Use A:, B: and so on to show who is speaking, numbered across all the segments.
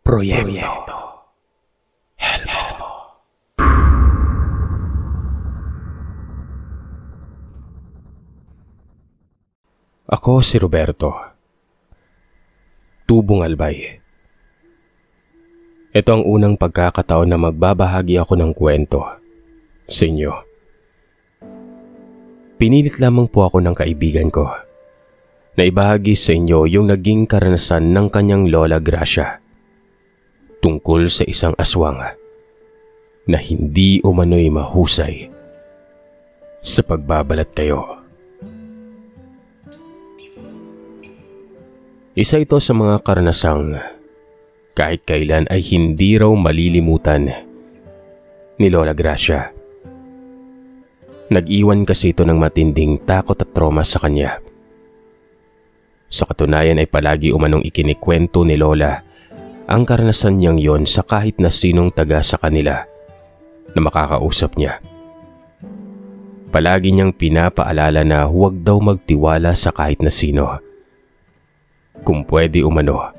A: Proyekto Helmo. Ako si Roberto, Tubong Albay. Ito ang unang pagkakataon na magbabahagi ako ng kwento sa inyo. Pinilit lamang po ako ng kaibigan ko na ibahagi sa inyo yung naging karanasan ng kanyang Lola Gracia tungkol sa isang aswang na hindi umano'y mahusay sa pagbabalat kayo. Isa ito sa mga karanasang kahit kailan ay hindi raw malilimutan ni Lola Gracia. Nag-iwan kasi ito ng matinding takot at trauma sa kanya. Sa katunayan ay palagi umanong ikinikwento ni Lola ang karanasan niyang yon sa kahit na sinong taga sa kanila na makakausap niya. Palagi niyang pinapaalala na huwag daw magtiwala sa kahit na sino. Kung pwede umano,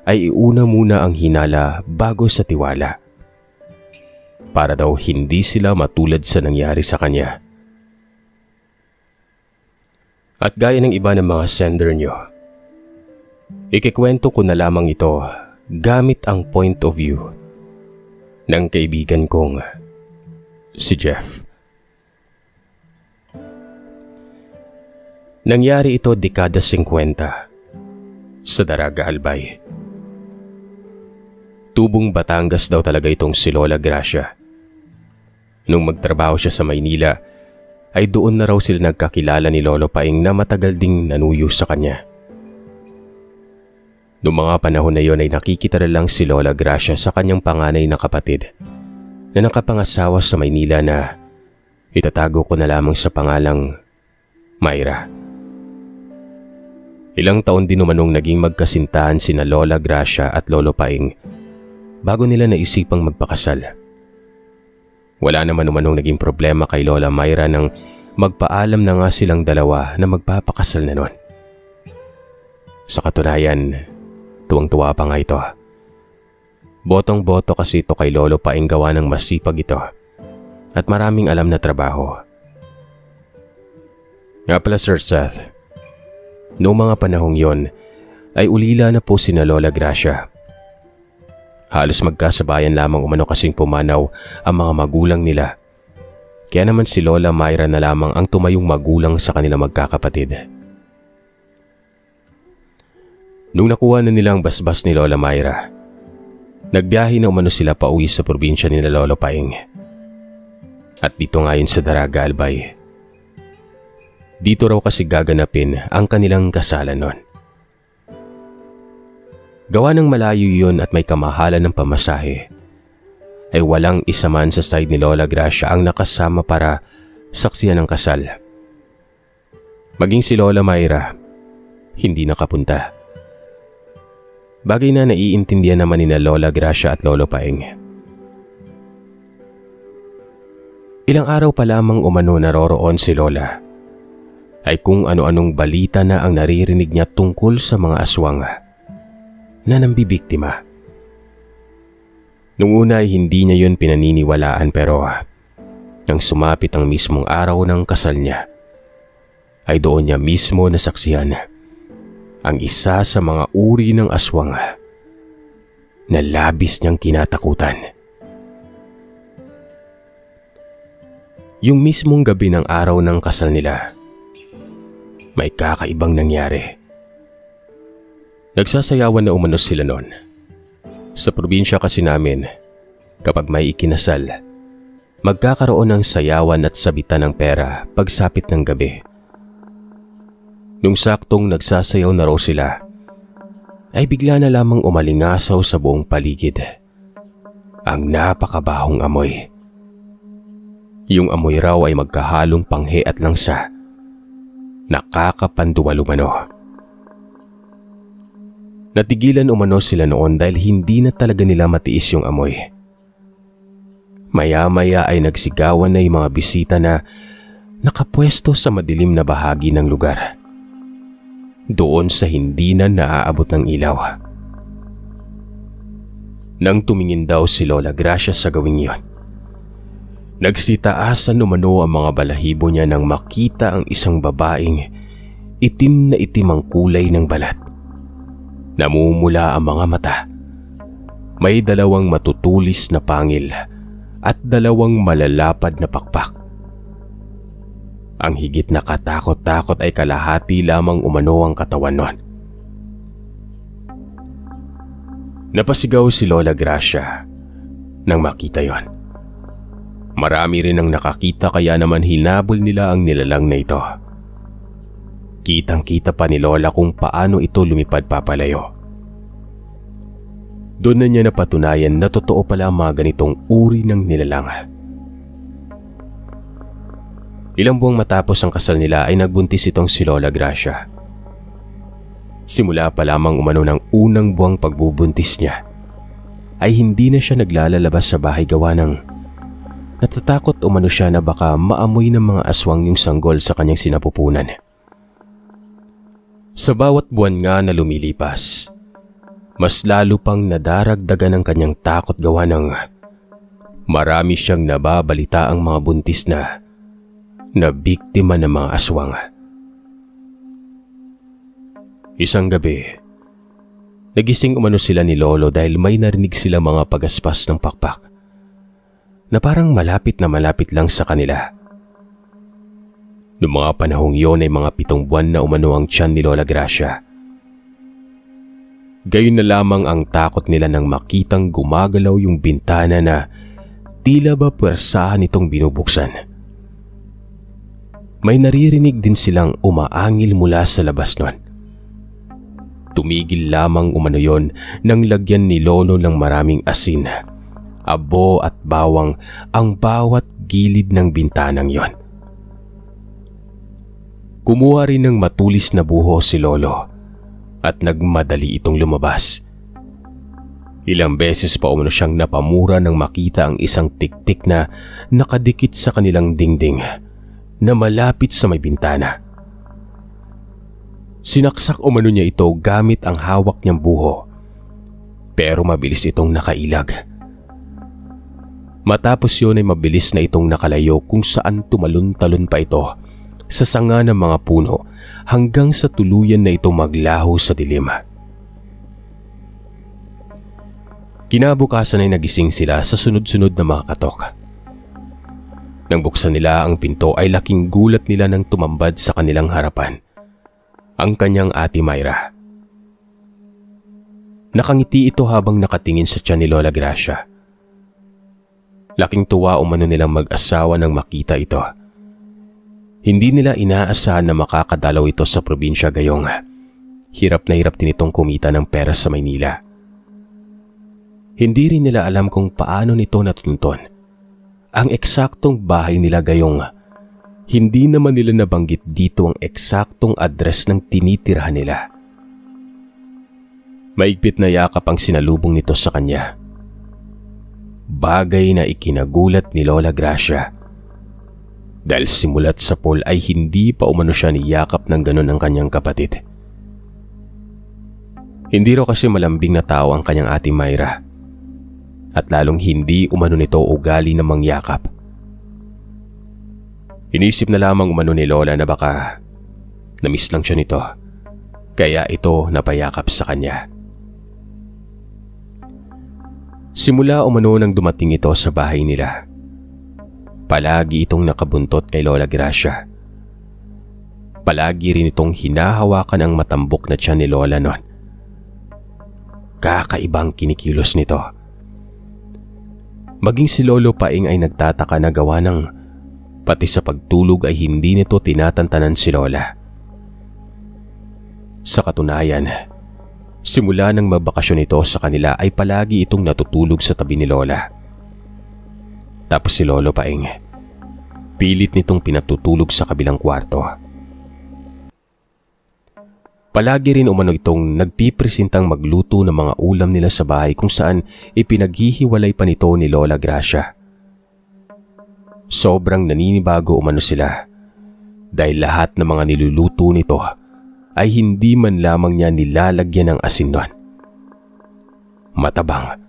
A: ay iuna muna ang hinala bago sa tiwala. Para daw hindi sila matulad sa nangyari sa kanya. At gaya ng iba ng mga sender niyo, ikikwento ko na lamang ito gamit ang point of view ng kaibigan kong si Jeff. Nangyari ito dekada 50 sa Daraga, Albay. Tubong Batangas daw talaga itong si Lola Gracia. Nung magtrabaho siya sa Maynila, ay doon na raw sila nagkakilala ni Lolo Paing na matagal ding nanuyo sa kanya. Noong mga panahon na yon ay nakikita na lang si Lola Gracia sa kanyang panganay na kapatid na nakapangasawa sa Maynila na itatago ko na lamang sa pangalang Myra. Ilang taon din umanong naging magkasintahan sina Lola Gracia at Lolo Paing bago nila naisipang magpakasal. Wala naman umanong naging problema kay Lola Myra nang magpaalam na nga silang dalawa na magpapakasal na nun. Sa katunayan, tuwang-tuwa pa nga ito. Botong-boto kasi ito kay Lolo Paing gawa ng masipag ito at maraming alam na trabaho. Nga pala Sir Seth, noong mga panahong yon ay ulila na po sina Lola Gracia. Halos magkasabayan lamang umano kasing pumanaw ang mga magulang nila. Kaya naman si Lola Myra na lamang ang tumayong magulang sa kanilang magkakapatid. Nung nakuha na nila ang basbas ni Lola Myra, nagbiyahe na umano sila pauwi sa probinsya ni Lolo Paing. At dito ngayon sa Daraga, Albay. Dito raw kasi gaganapin ang kanilang kasalan nun. Gawa ng malayo yun at may kamahalan ng pamasahe, ay walang isa man sa side ni Lola Gracia ang nakasama para saksiyan ng kasal. Maging si Lola Myra, hindi nakapunta. Bagay na naiintindihan naman ni Lola Gracia at Lolo Paing. Ilang araw pa lamang umano naroroon si Lola, ay kung ano-anong balita na ang naririnig niya tungkol sa mga aswang na nambibiktima. Nung una ay hindi niya yun pinaniniwalaan pero nang sumapit ang mismong araw ng kasal niya, ay doon niya mismo nasaksihan ang isa sa mga uri ng aswang na labis niyang kinatakutan. Yung mismong gabi ng araw ng kasal nila, may kakaibang nangyari. Nagsasayawan na umano sila noon. Sa probinsya kasi namin, kapag may ikinasal, magkakaroon ng sayawan at sabitan ng pera pagsapit ng gabi. Nung saktong nagsasayaw na raw sila, ay bigla na lamang umalingasaw sa buong paligid ang napakabahong amoy. Yung amoy raw ay magkahalong panghe at langsa. Nakakapanduwal umano. Natigilan umano sila noon dahil hindi na talaga nila matiis yung amoy. Maya-maya ay nagsigawan na yung mga bisita na nakapwesto sa madilim na bahagi ng lugar. Doon sa hindi na naaabot ng ilaw. Nang tumingin daw si Lola Gracia sa gawing yon, nagsitaasan umano ang mga balahibo niya nang makita ang isang babaeng itim na itim ang kulay ng balat. Namumula ang mga mata. May dalawang matutulis na pangil at dalawang malalapad na pakpak. Ang higit na katakot-takot ay kalahati lamang umano ang katawan nun. Napasigaw si Lola Gracia nang makita yon. Marami rin ang nakakita kaya naman hinabol nila ang nilalang na ito. Kitang-kita pa ni Lola kung paano ito lumipad papalayo. Doon na niya napatunayan na totoo pala ang mga ganitong uri ng nilalang. Ilang buwang matapos ang kasal nila ay nagbuntis itong si Lola Gracia. Simula pa lamang umano ng unang buwang pagbubuntis niya, ay hindi na siya naglalalabas sa bahay gawa ng natatakot umano siya na baka maamoy ng mga aswang yung sanggol sa kanyang sinapupunan. Sa bawat buwan nga na lumilipas, mas lalo pang nadaragdagan ang kanyang takot gawa ng marami siyang nababalita ang mga buntis na biktima ng mga aswang. Isang gabi, nagising umano sila ni Lolo dahil may narinig sila mga pagaspas ng pakpak na parang malapit na malapit lang sa kanila. Noong mga panahong iyon ay mga 7 buwan na umano ang tiyan ni Lola Gracia. Gayon na lamang ang takot nila nang makitang gumagalaw yung bintana na tila ba puwersahan itong binubuksan. May naririnig din silang umaangil mula sa labas nun. Tumigil lamang umano yon nang lagyan ni Lolo ng maraming asin, abo at bawang ang bawat gilid ng bintanang yon. Kumuha rin ng matulis na buho si Lolo at nagmadali itong lumabas. Ilang beses pa umano siyang napamura nang makita ang isang tiktik na nakadikit sa kanilang dingding na malapit sa may bintana. Sinaksak umano niya ito gamit ang hawak niyang buho, pero mabilis itong nakailag. Matapos yun ay mabilis na itong nakalayo kung saan tumalon-talon pa ito sa sanga ng mga puno hanggang sa tuluyan na itong maglaho sa dilim. Kinabukasan ay nagising sila sa sunod-sunod na mga katok. Nang buksan nila ang pinto ay laking gulat nila nang tumambad sa kanilang harapan ang kanyang ate Myra. Nakangiti ito habang nakatingin sa tiyan ni Lola Gracia. Laking tuwa umano nilang mag-asawa nang makita ito. Hindi nila inaasahan na makakadalaw ito sa probinsya gayong hirap na hirap din itong kumita ng pera sa Maynila. Hindi rin nila alam kung paano nito natuntun ang eksaktong bahay nila gayong hindi naman nila nabanggit dito ang eksaktong address ng tinitirahan nila. Maigpit na yakap ang sinalubong nito sa kanya. Bagay na ikinagulat ni Lola Gracia. Dahil simulat sa pool ay hindi pa umano siya niyakap ng ganon ang kanyang kapatid. Hindi raw kasi malambing na tao ang kanyang ate Myra. At lalong hindi umano nito ugali na mangyakap. Inisip na lamang umano ni Lola na baka namiss lang siya nito, kaya ito napayakap sa kanya. Simula umano nang dumating ito sa bahay nila, palagi itong nakabuntot kay Lola Gracia. Palagi rin itong hinahawakan ang matambok na tiyan ni Lola noon. Kakaibang kinikilos nito. Maging si Lolo Paing ay nagtataka na gawa ng pati sa pagtulog ay hindi nito tinatantanan si Lola. Sa katunayan, simula nang mabakasyon ito sa kanila ay palagi itong natutulog sa tabi ni Lola. Tapos si Lolo Paing, pilit nitong pinatutulog sa kabilang kwarto. Palagi rin umano itong nagpipresentang magluto ng mga ulam nila sa bahay kung saan ipinaghihiwalay pa nito ni Lola Gracia. Sobrang naninibago umano sila dahil lahat ng mga niluluto nito ay hindi man lamang niya nilalagyan ng asin nun. Matabang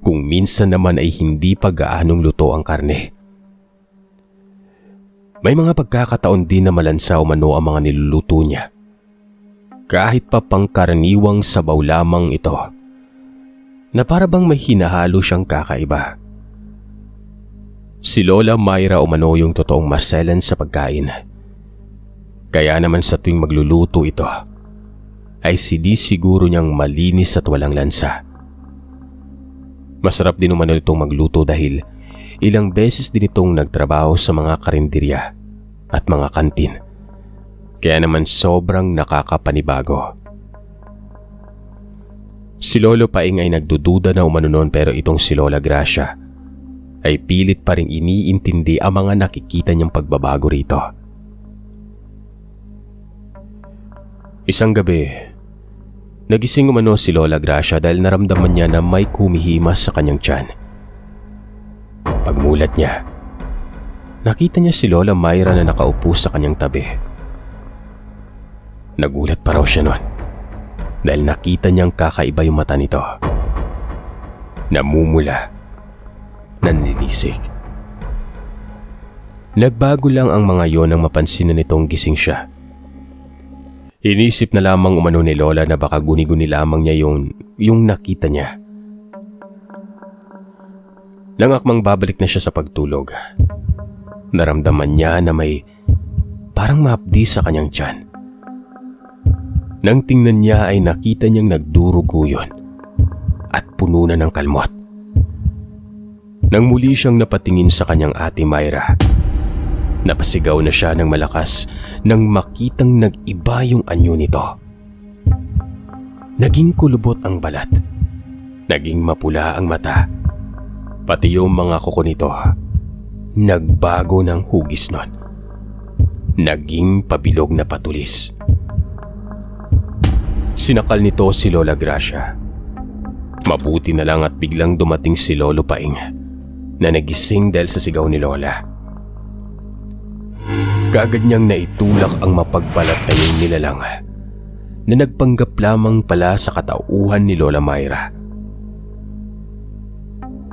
A: kung minsan naman ay hindi pa gaanong luto ang karne. May mga pagkakataon din na malansa umano ang mga niluluto niya. Kahit pa pangkaraniwang sabaw lamang ito, na para bang may hinahalo siyang kakaiba. Si Lola Myra umano yung totoong maselan sa pagkain. Kaya naman sa tuwing magluluto ito, ay siguro niyang malinis at walang lansa. Masarap din umano itong magluto dahil ilang beses din itong nagtrabaho sa mga karinderya at mga kantin. Kaya naman sobrang nakakapanibago. Si Lolo Paing ay nagdududa na umano noon, pero itong si Lola Gracia ay pilit pa rin iniintindi ang mga nakikita niyang pagbabago rito. Isang gabi, nagising umano si Lola Gracia dahil naramdaman niya na may kumihimas sa kanyang tiyan. Pagmulat niya, nakita niya si Lola Myra na nakaupo sa kanyang tabi. Nagulat pa raw siya noon dahil nakita niyang kakaiba yung mata nito. Namumula, nanlilisik. Nagbago lang ang mga yon nang mapansin na nitong gising siya. Inisip na lamang umano ni Lola na baka guni-guni lamang niya yung nakita niya. Nang akmang babalik na siya sa pagtulog, naramdaman niya na may parang mahapdi sa kanyang tiyan. Nang tingnan niya ay nakita niyang nagdurugo yun at puno na ng kalmot. Nang muli siyang napatingin sa kanyang ate Myra, napasigaw na siya ng malakas nang makitang nag-iba yung anyo nito. Naging kulubot ang balat, naging mapula ang mata, pati yung mga kuko nito nagbago ng hugis nun. Naging pabilog na patulis. Sinakal nito si Lola Gracia. Mabuti na lang at biglang dumating si Lolo Paing na nagising dahil sa sigaw ni Lola. Kaagad niyang naitulak ang mapagbalat na yung nilalang na nagpanggap lamang pala sa katauhan ni Lola Myra.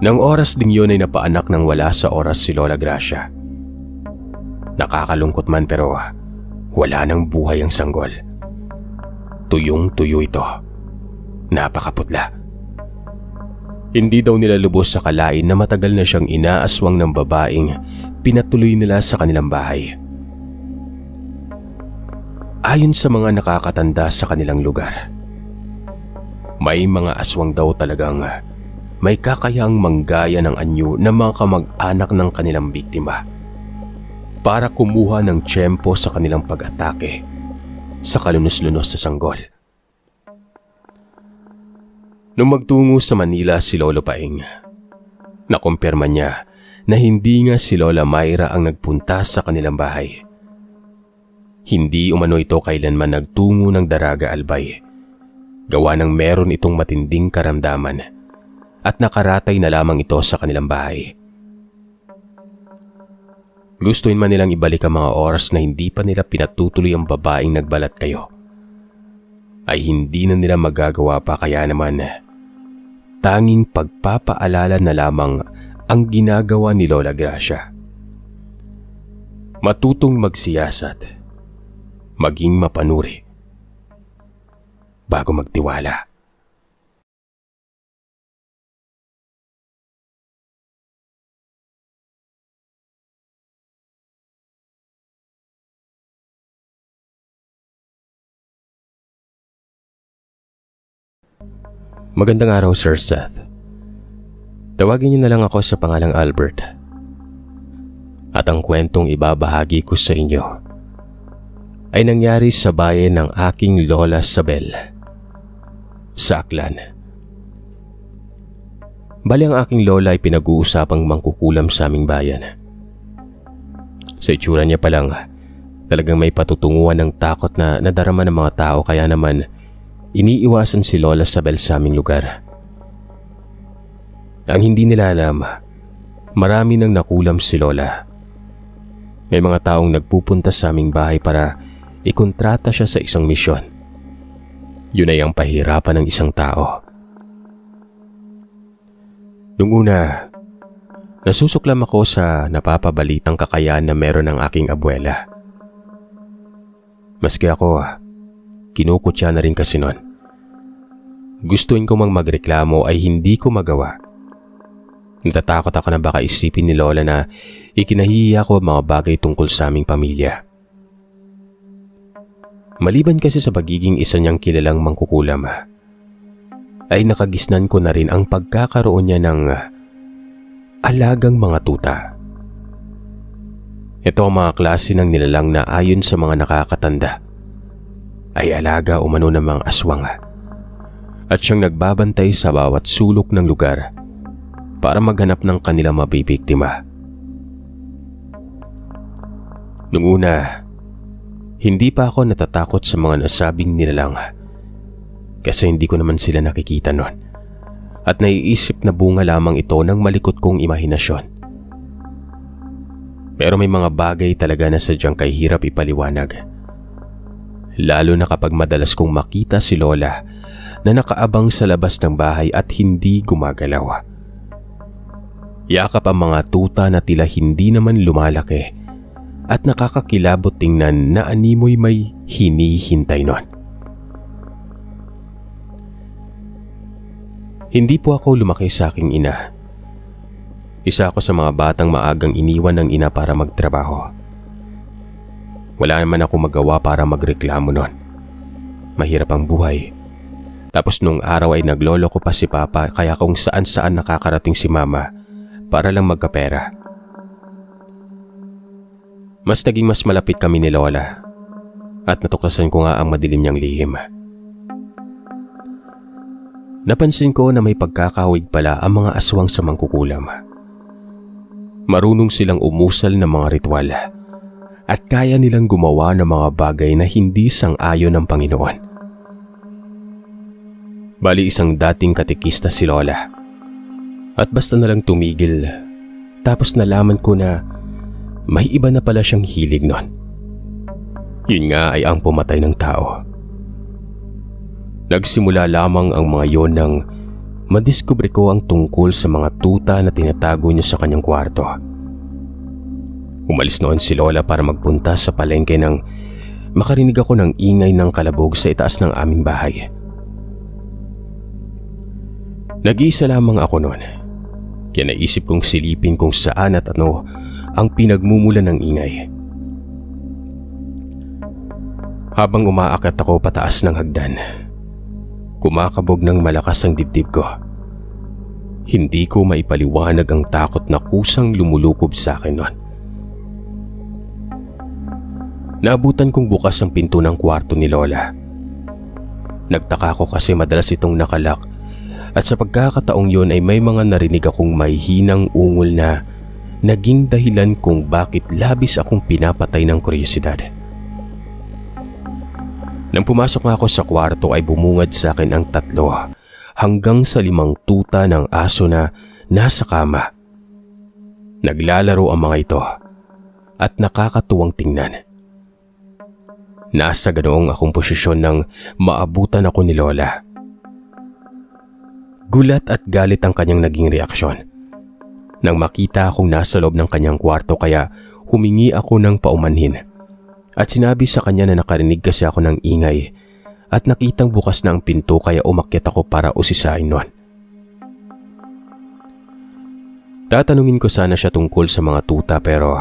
A: Nang oras ding yun ay napaanak ng wala sa oras si Lola Gracia. Nakakalungkot man pero wala nang buhay ang sanggol. Tuyong-tuyo ito. Napakaputla. Hindi daw nila lubos sa kalain na matagal na siyang inaaswang ng babaeng pinatuloy nila sa kanilang bahay. Ayon sa mga nakakatanda sa kanilang lugar, may mga aswang daw talagang may kakayahang manggaya ng anyo ng mga kamag-anak ng kanilang biktima para kumuha ng tiyempo sa kanilang pag-atake sa kalunos-lunos sa sanggol. Nung magtungo sa Manila si Lolo Paing, nakumpirma niya na hindi nga si Lola Myra ang nagpunta sa kanilang bahay. Hindi umano ito kailanman nagtungo ng Daraga Albay, gawa ng meron itong matinding karamdaman at nakaratay na lamang ito sa kanilang bahay. Gustuin man nilang ibalik ang mga oras na hindi pa nila pinatutuloy ang babaeng nagbalat kayo, ay hindi na nila magagawa pa, kaya naman tanging pagpapaalala na lamang ang ginagawa ni Lola Gracia. Matutong magsiyasat, maging mapanuri, bago magtiwala. Magandang araw, Sir Seth. Tawagin niyo na lang ako sa pangalang Albert. At ang kwentong ibabahagi ko sa inyo ay nangyari sa bayan ng aking Lola Sabel, sa Aklan. Bali, ang aking lola ay pinag-uusapang mangkukulam sa aming bayan. Sa itsura niya pa lang, talagang may patutunguhan ng takot na nadarama ng mga tao, kaya naman iniiwasan si Lola Sabel sa aming lugar. Ang hindi nila alam, marami nang nakulam si Lola. May mga taong nagpupunta sa aming bahay para ikontrata siya sa isang misyon. Yun ay ang pahirapan ng isang tao. Nung una, nasusuklam ako sa napapabalitang kakayahan na meron ng aking abuela. Maski ako, kinukutya na rin kasi nun. Gustuin ko mang magreklamo ay hindi ko magawa. Natatakot ako na baka isipin ni Lola na ikinahihiya ko ang mga bagay tungkol sa aming pamilya. Maliban kasi sa pagiging isa niyang kilalang mangkukulam, ay nakagisnan ko na rin ang pagkakaroon niya ng alagang mga tuta. Ito ang mga klase ng nilalang na ayon sa mga nakakatanda ay alaga umano ng mga aswang at siyang nagbabantay sa bawat sulok ng lugar para maghanap ng kanilang mabibiktima. Nung una, hindi pa ako natatakot sa mga nasabing nilalang kasi hindi ko naman sila nakikita noon at naiisip na bunga lamang ito ng malikot kong imahinasyon. Pero may mga bagay talaga na sadyang kahirap ipaliwanag. Lalo na kapag madalas kong makita si Lola na nakaabang sa labas ng bahay at hindi gumagalaw. Yakap ang mga tuta na tila hindi naman lumalaki at nakakakilabot tingnan na animoy may hinihintay nun. Hindi po ako lumaki sa aking ina. Isa ako sa mga batang maagang iniwan ng ina para magtrabaho. Wala naman ako magawa para magreklamo nun. Mahirap ang buhay. Tapos nung araw ay nagloloko pa si Papa kaya kung saan-saan nakakarating si Mama para lang magkapera. Naging mas malapit kami ni Lola at natuklasan ko nga ang madilim niyang lihim. Napansin ko na may pagkakawig pala ang mga aswang sa mangkukulam. Marunong silang umusal ng mga ritual at kaya nilang gumawa ng mga bagay na hindi sang-ayon ng Panginoon. Bali isang dating katekista si Lola at basta na lang tumigil tapos nalaman ko na may iba na pala siyang hilig nun. Yun nga ay ang pumatay ng tao. Nagsimula lamang ang mga yon nang madiskubre ko ang tungkol sa mga tuta na tinatago niya sa kanyang kwarto. Umalis noon si Lola para magpunta sa palengke nang makarinig ako ng ingay ng kalabog sa itaas ng aming bahay. Nag-iisa lamang ako noon, kaya naisip kong silipin kung saan at ano ang pinagmumulan ng ingay. Habang umaakyat ako pataas ng hagdan, kumakabog ng malakas ang dibdib ko. Hindi ko maipaliwanag ang takot na kusang lumulukob sa akin noon. Naabutan kong bukas ang pinto ng kwarto ni Lola. Nagtaka ko kasi madalas itong nakalak at sa pagkakataong yun ay may mga narinig akong may hinang ungol na naging dahilan kung bakit labis akong pinapatay ng kuryosidad. Nang pumasok nga ako sa kwarto ay bumungad sa akin ang 3 hanggang sa 5 tuta ng aso na nasa kama. Naglalaro ang mga ito at nakakatuwang tingnan. Nasa ganoong akong posisyon nang maabutan ako ni Lola. Gulat at galit ang kanyang naging reaksyon nang makita akong nasa loob ng kanyang kwarto kaya humingi ako ng paumanhin at sinabi sa kanya na nakarinig kasi ako ng ingay at nakitang bukas na ang pinto kaya umakyat ako para usisain nun. Tatanungin ko sana siya tungkol sa mga tuta pero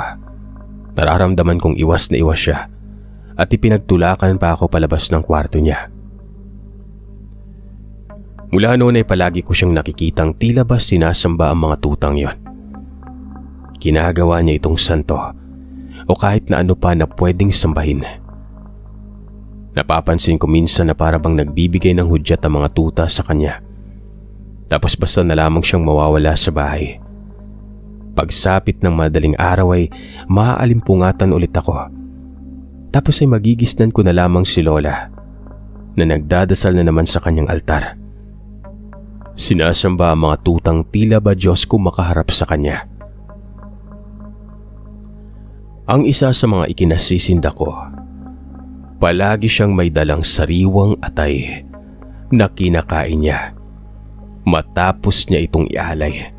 A: nararamdaman kong iwas na iwas siya at ipinagtulakan pa ako palabas ng kwarto niya. Mula noon ay palagi ko siyang nakikitang tila ba sinasamba ang mga tutang yon. Ginagawa niya itong santo o kahit na ano pa na pwedeng sambahin. Napapansin ko minsan na parabang nagbibigay ng hudyat ang mga tuta sa kanya. Tapos basta na lamang siyang mawawala sa bahay. Pagsapit ng madaling araw ay maaaalimpungatan ulit ako. Tapos ay magigisnan ko na lamang si Lola na nagdadasal na naman sa kanyang altar. Sinasamba ang mga tutang tila ba Diyos kung makaharap sa kanya. Ang isa sa mga ikinasisinda ko, palagi siyang may dalang sariwang atay na kinakain niya matapos niya itong ialay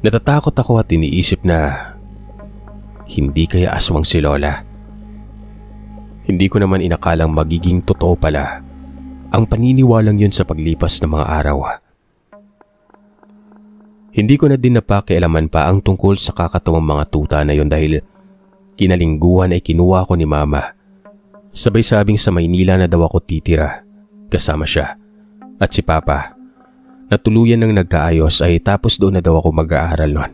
A: Natatakot ako at iniisip na hindi kaya aswang si Lola. Hindi ko naman inakalang magiging totoo pala ang paniniwalang yun sa paglipas ng mga araw. Hindi ko na din napakialaman pa ang tungkol sa kakatuwang mga tuta na yun dahil kinalingguhan ay kinuha ko ni Mama. Sabay sabing sa Maynila na daw ako titira kasama siya at si Papa na tuluyan ng nagkaayos ay tapos doon na daw ako mag-aaral noon.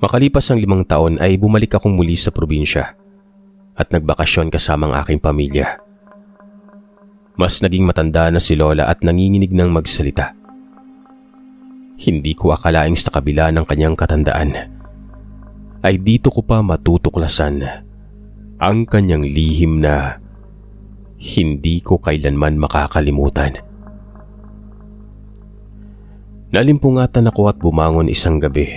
A: Makalipas ang 5 taon ay bumalik akong muli sa probinsya at nagbakasyon kasama ang aking pamilya. Mas naging matanda na si Lola at nanginginig ng magsalita. Hindi ko akalaing sa kabila ng kanyang katandaan ay dito ko pa matutuklasan ang kanyang lihim na hindi ko kailanman makakalimutan. Nalimpungatan ako at bumangon isang gabi.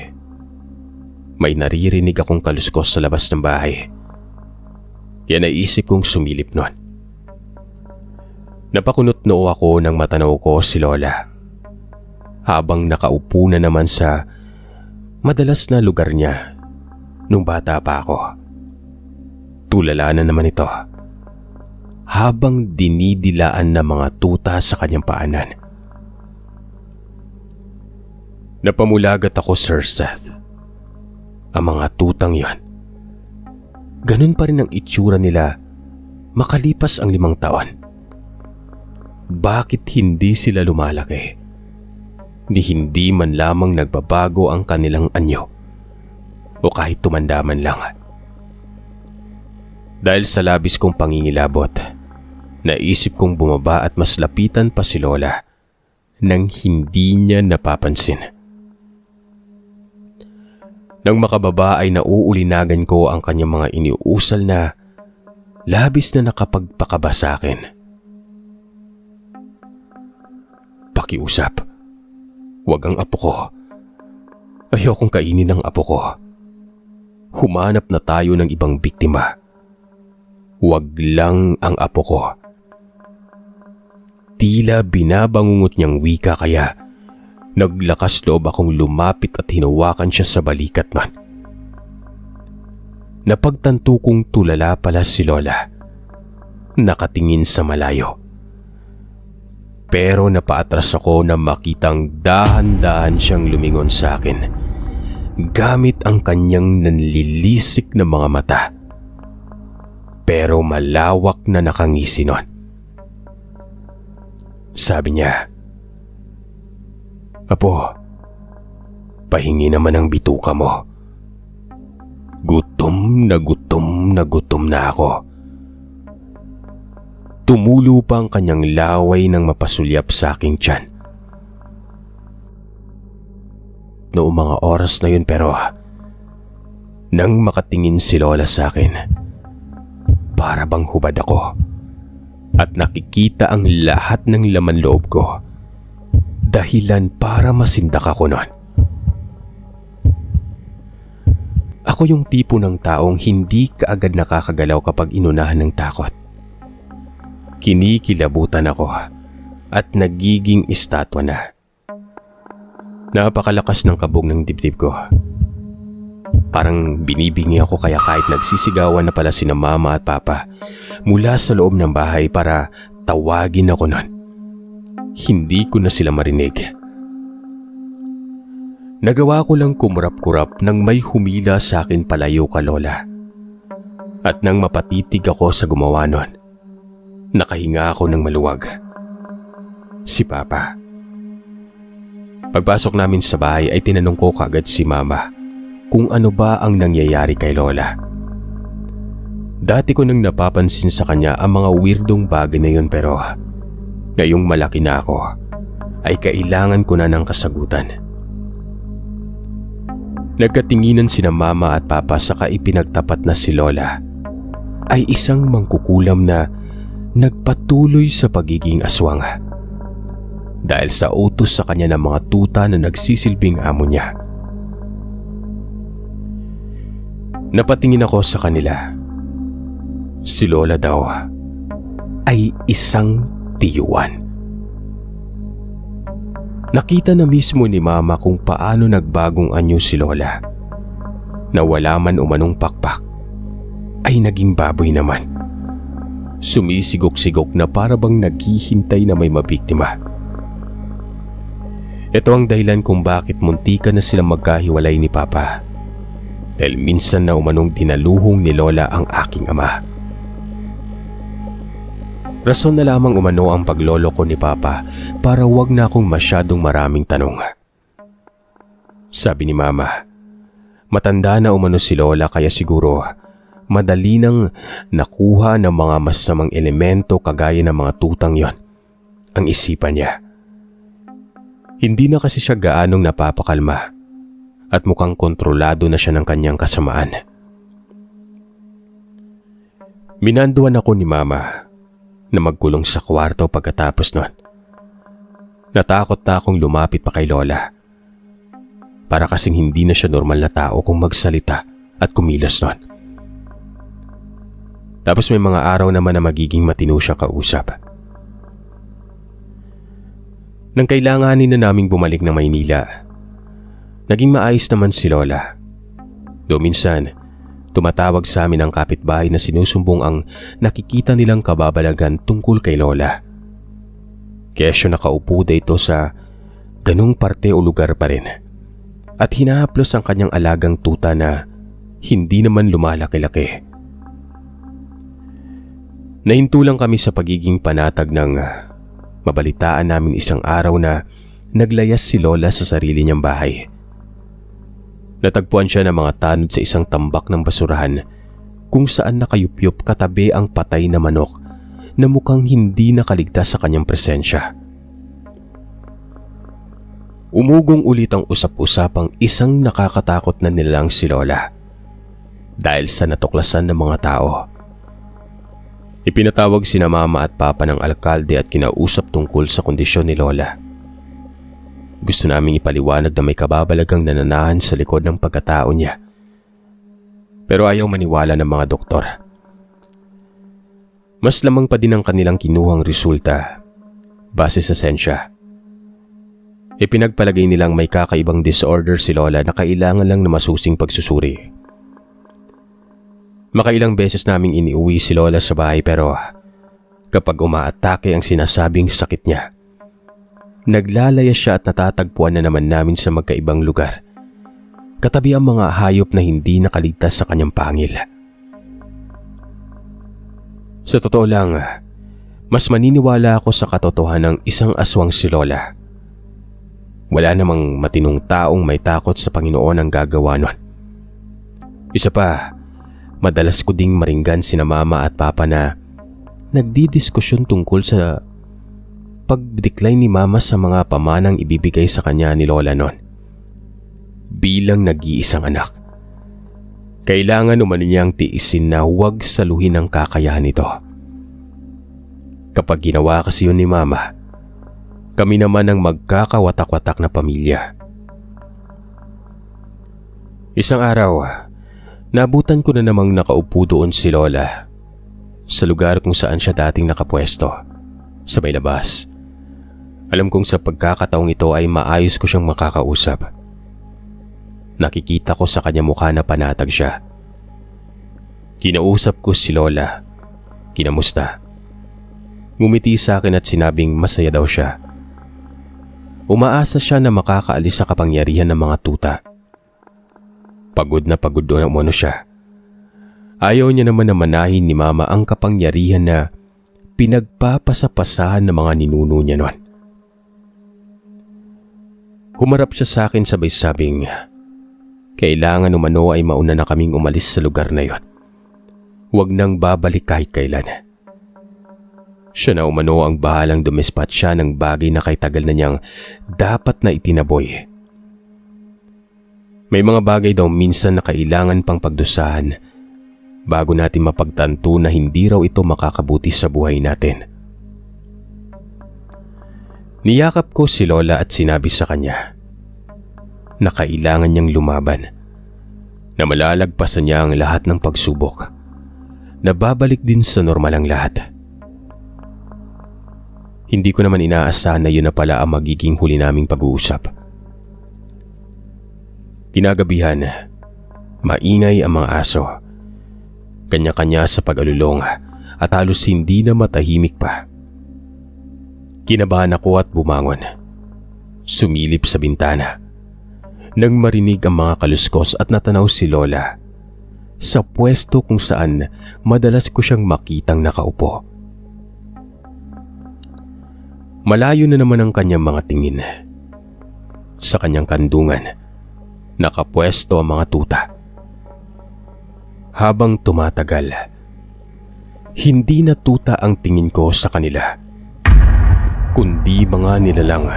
A: May naririnig akong kaluskos sa labas ng bahay. Kaya naisip kong sumilip nun. Napakunot noo ako nang matanaw ko si Lola habang nakaupo na naman sa madalas na lugar niya nung bata pa ako. Tulala na naman ito habang dinidilaan ng mga tuta sa kanyang paanan. Napamulagat ako, Sir Seth. Ang mga tutang yon, ganun pa rin ang itsura nila makalipas ang 5 taon. Bakit hindi sila lumalaki? Hindi man lamang nagbabago ang kanilang anyo o kahit tumanda man lang. Dahil sa labis kong pangingilabot, naisip kong bumaba at mas lapitan pa si Lola nang hindi niya napapansin. Nang makababa ay nauulinagan ko ang kanyang mga iniusal na labis na nakapagpakaba sa akin. Pakiusap. Huwag ang apo ko. Ayokong kainin ang apo ko. Humanap na tayo ng ibang biktima. Huwag lang ang apo ko. Tila binabangungot niyang wika kaya naglakas loob akong lumapit at hinawakan siya sa balikat nun. Napagtanto kong tulala pala si Lola. Nakatingin sa malayo. Pero napaatras ako na makitang dahan-dahan siyang lumingon sa akin gamit ang kanyang nanlilisik na mga mata. Pero malawak na nakangisi nun. Sabi niya, "Apo, pahingi naman ang bituka mo. Gutom na gutom na gutom na ako." Tumulo pa ang kanyang laway nang mapasulyap sa aking tiyan. Noong mga oras na yun pero nang makatingin si Lola sa akin, para bang hubad ako at nakikita ang lahat ng laman loob ko. Dahilan para masindak ako nun. Ako yung tipo ng taong hindi kaagad nakakagalaw kapag inunahan ng takot. Kinikilabutan ako at nagiging estatwa na. Napakalakas ng kabog ng dibdib ko. Parang binibingi ako kaya kahit nagsisigawan na pala sina Mama at Papa mula sa loob ng bahay para tawagin ako nun, hindi ko na sila marinig. Nagawa ko lang kumurap-kurap nang may humila sa akin palayo ka, Lola. At nang mapatitig ako sa gumawa nun, nakahinga ako ng maluwag. Si Papa. Pagpasok namin sa bahay ay tinanong ko kaagad si Mama kung ano ba ang nangyayari kay Lola. Dati ko nang napapansin sa kanya ang mga weirdong bagay na yun pero ngayong malaki na ako ay kailangan ko na ng kasagutan. Nagkatinginan sina Mama at Papa saka ipinagtapat na si Lola ay isang mangkukulam na nagpatuloy sa pagiging aswang dahil sa utos sa kanya ng mga tuta na nagsisilbing amo niya. Napatingin ako sa kanila. Si Lola daw ay isang tiyuan. Nakita na mismo ni Mama kung paano nagbagong anyo si Lola. Na wala man umanong pakpak, ay naging baboy naman. Sumisigok-sigok na para bang naghihintay na may mabiktima. Ito ang dahilan kung bakit muntikan na silang magkahiwalay ni Papa. Dahil minsan na umanong dinaluhong ni Lola ang aking ama. Rason na lamang umano ang paglolo ko ni Papa para wag na akong masyadong maraming tanong. Sabi ni Mama, matanda na umano si Lola kaya siguro madali nang nakuha ng mga masasamang elemento kagaya ng mga tutang yon ang isipan niya. Hindi na kasi siya gaanong napapakalma at mukhang kontrolado na siya ng kanyang kasamaan. Minanduan ako ni Mama na magkulong sa kwarto pagkatapos nun. Natakot na akong lumapit pa kay Lola. Para kasing hindi na siya normal na tao kung magsalita at kumilos nun. Tapos may mga araw naman na magiging matino siya kausap. Nang kailanganin na naming bumalik ng Maynila, naging maayos naman si Lola. Do minsan, tumatawag sa amin ang kapitbahay na sinusumbong ang nakikita nilang kababalagan tungkol kay Lola. Kaya siya nakaupo dito sa ganung parte o lugar pa rin at hinahaplos ang kanyang alagang tuta na hindi naman lumalaki-laki. Nahinto lang kami sa pagiging panatag ng mabalitaan namin isang araw na naglayas si Lola sa sarili niyang bahay. Natagpuan siya ng mga tanod sa isang tambak ng basurahan kung saan nakayupyup katabi ang patay na manok na mukhang hindi nakaligtas sa kanyang presensya. Umugong ulit ang usap-usapang isang nakakatakot na nilalang si Lola dahil sa natuklasan ng mga tao. Ipinatawag sina Mama at Papa ng alkalde at kinausap tungkol sa kondisyon ni Lola. Gusto naming ipaliwanag na may kababalagang nananahan sa likod ng pagkatao niya. Pero ayaw maniwala ng mga doktor. Mas lamang pa din ang kanilang kinuhang resulta base sa sensya. Ipinagpalagay nilang may kakaibang disorder si Lola na kailangan lang na masusing pagsusuri. Makailang beses naming iniuwi si Lola sa bahay pero kapag umaatake ang sinasabing sakit niya, naglalaya siya at natatagpuan na naman namin sa magkaibang lugar. Katabi ang mga hayop na hindi nakaligtas sa kanyang pangil. Sa totoo lang, mas maniniwala ako sa katotohanan ng isang aswang si Lola. Wala namang matinong taong may takot sa Panginoon ang gagawa nun. Isa pa, madalas ko ding maringgan sina Mama at Papa na nagdidiskusyon tungkol sa pag-decline ni Mama sa mga pamanang ibibigay sa kanya ni Lola nun. Bilang nag-iisang anak, kailangan umano niyang tiisin na huwag saluhin ang kakayahan nito. Kapag ginawa kasi yun ni Mama, kami naman ang magkakawatak-watak na pamilya. Isang araw, naabutan ko na namang nakaupo doon si Lola sa lugar kung saan siya dating nakapwesto, sa may labas. Alam kong sa pagkakataong ito ay maayos ko siyang makakausap. Nakikita ko sa kanya mukha na panatag siya. Kinausap ko si Lola. Kinamusta. Ngumiti sa akin at sinabing masaya daw siya. Umaasa siya na makakaalis sa kapangyarihan ng mga tuta. Pagod na pagod doon umano siya. Ayaw niya naman na manahin ni Mama ang kapangyarihan na pinagpapasapasahan ng mga ninuno niya noon. Humarap siya sa akin sabay sabing, kailangan umano ay mauna na kaming umalis sa lugar na yon. Huwag nang babalik kahit kailan. Siya na umano ang bahalang dumispat siya ng bagay na kay tagal na niyang dapat na itinaboy. May mga bagay daw minsan na kailangan pang pagdusahan bago natin mapagtanto na hindi raw ito makakabuti sa buhay natin. Niyakap ko si Lola at sinabi sa kanya na kailangan niyang lumaban, na malalagpasan niya ang lahat ng pagsubok, na babalik din sa normal ang lahat. Hindi ko naman inaasahan na yun na pala ang magiging huli naming pag-uusap. Kinagabihan, maingay ang mga aso. Kanya-kanya sa pag-alulong at halos hindi na matahimik pa. Kinabahan ako at bumangon. Sumilip sa bintana. Nang marinig ang mga kaluskos at natanaw si Lola sa pwesto kung saan madalas ko siyang makitang nakaupo. Malayo na naman ang kanyang mga tingin. Sa kanyang kandungan, nakapwesto ang mga tuta. Habang tumatagal, hindi na tuta ang tingin ko sa kanila, kundi mga nilalang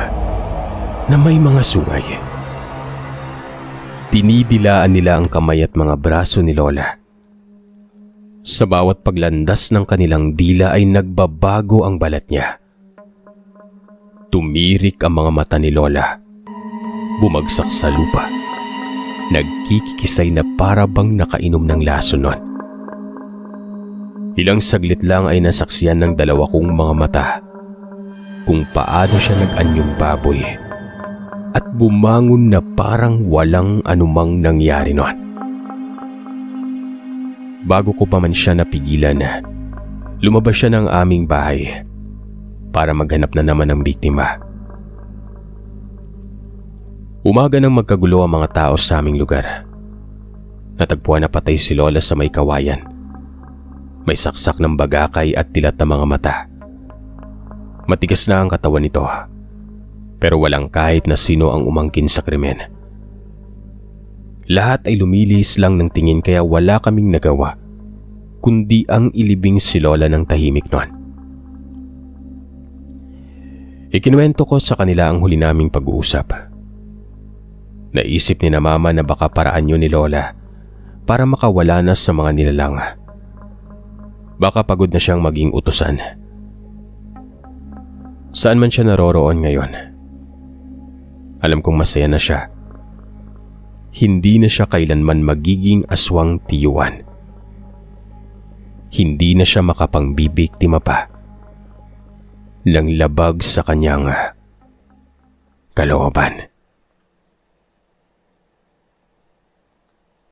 A: na may mga sungay. Dinidilaan nila ang kamay at mga braso ni Lola. Sa bawat paglandas ng kanilang dila ay nagbabago ang balat niya. Tumirik ang mga mata ni Lola. Bumagsak sa lupa. Nagkikikisay na para bang nakainom ng laso nun. Ilang saglit lang ay nasaksiyan ng dalawa kong mga mata kung paano siya nag-anyong baboy at bumangon na parang walang anumang nangyari nun. Bago ko pa man siya napigilan, lumabas siya ng aming bahay para maghanap na naman ng biktima. Umaga nang magkagulo ang mga tao sa aming lugar. Natagpuan na patay si Lola sa may kawayan. May saksak ng bagakay at tilat na mga mata. Matigas na ang katawan nito, pero walang kahit na sino ang umangkin sa krimen. Lahat ay lumilis lang ng tingin kaya wala kaming nagawa kundi ang ilibing si Lola ng tahimik noon. Ikinuwento ko sa kanila ang huli naming pag-uusap. Naisip ni na Mama na baka paraan yun ni Lola para makawala na sa mga nilalang. Baka pagod na siyang maging utusan. Saan man siya naroroon ngayon, alam kong masaya na siya. Hindi na siya kailanman magiging aswang tiyuan. Hindi na siya makapangbibiktima pa ng labag sa kanyang kalooban.